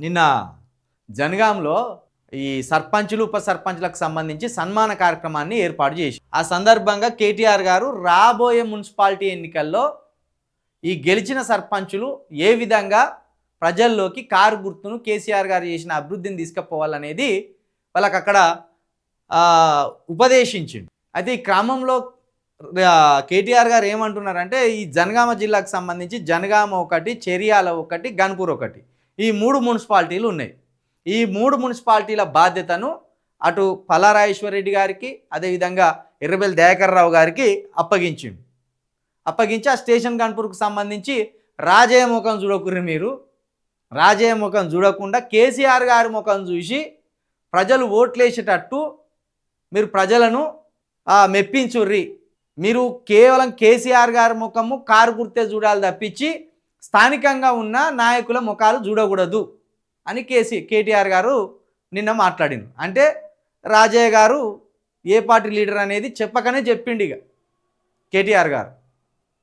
నిన్న జనగాంలో ఈ సర్పంచులు ఉప సర్పంచులకు సంబంధించి సన్మాన కార్యక్రమాన్ని ఏర్పాటు చేసి ఆ సందర్భంగా కేటీఆర్ గారు రాబోయే మున్సిపాలిటీ ఎన్నికల్లో ఈ గెలిచిన సర్పంచులు ఏ విధంగా ప్రజల్లోకి కారు గుర్తును కేసీఆర్ గారు చేసిన అభివృద్ధిని తీసుకుపోవాలనేది వాళ్ళకి అక్కడ ఉపదేశించిండు. అయితే ఈ క్రమంలో కేటీఆర్ గారు ఏమంటున్నారంటే ఈ జనగామ జిల్లాకు సంబంధించి జనగామ ఒకటి, చెరియాల ఒకటి, గన్పూర్ ఒకటి, ఈ 3 మున్సిపాలిటీలు ఉన్నాయి. ఈ 3 మున్సిపాలిటీల బాధ్యతను అటు పల్లారాజేశ్వరరెడ్డి గారికి అదేవిధంగా ఎర్రబెల్లి దయాకర్ రావు గారికి అప్పగించి ఆ స్టేషన్ గన్పూర్కు సంబంధించి రాజయ్య ముఖం చూడకుర్రి, మీరు రాజయ్య ముఖం చూడకుండా కేసీఆర్ గారి ముఖం చూసి ప్రజలు ఓట్లేసేటట్టు మీరు ప్రజలను మెప్పించుర్రి. మీరు కేవలం కేసీఆర్ గారి ముఖము కారు గుర్తే చూడాలి తప్పించి స్థానికంగా ఉన్న నాయకుల ముఖాలు చూడకూడదు అని కేటీఆర్ గారు నిన్న మాట్లాడింది. అంటే రాజయ్య గారు ఏ పార్టీ లీడర్ అనేది చెప్పకనే చెప్పిండు ఇక కేటీఆర్ గారు.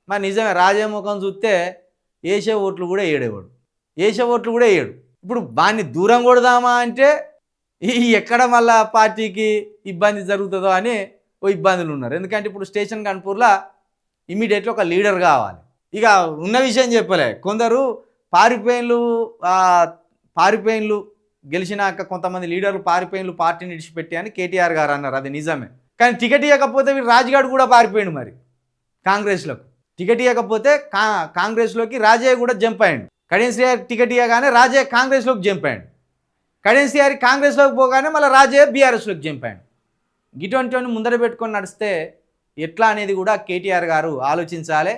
మరి నిజమే, రాజయ్య ముఖం చూస్తే వేసే ఓట్లు కూడా వేయడు. ఇప్పుడు వాడిని దూరం కొడదామా అంటే ఎక్కడ మళ్ళా పార్టీకి ఇబ్బంది జరుగుతుందో అని ఇబ్బందులు ఉన్నారు. ఎందుకంటే ఇప్పుడు స్టేషన్ గన్పూర్లో ఇమీడియట్లీ ఒక లీడర్ కావాలి. ఇక ఉన్న విషయం చెప్పలే, కొందరు పారిపోయిన్లు గెలిచినాక కొంతమంది లీడర్లు పారిపోయిన్లు పార్టీని విడిచిపెట్టి అని కేటీఆర్ గారు అన్నారు. అది నిజమే, కానీ టికెట్ ఇవ్వకపోతే వీడు రాజ్గాడ్ కూడా పారిపోయాడు. మరి కాంగ్రెస్లోకి టికెట్ ఇవ్వకపోతే కాంగ్రెస్లోకి రాజయ్య కూడా జంప్ అయ్యాడు. కడియం శ్రీహరి టికెట్ ఇవ్వగానే రాజయ్య కాంగ్రెస్లోకి జంప్ అయ్యాడు. కడియం శ్రీహరి కాంగ్రెస్లోకి పోగానే మళ్ళీ రాజయ్య బీఆర్ఎస్లోకి జంప్ అయ్యాడు. ఇటువంటి ముందర పెట్టుకొని నడిస్తే ఎట్లా అనేది కూడా కేటీఆర్ గారు ఆలోచించాలి.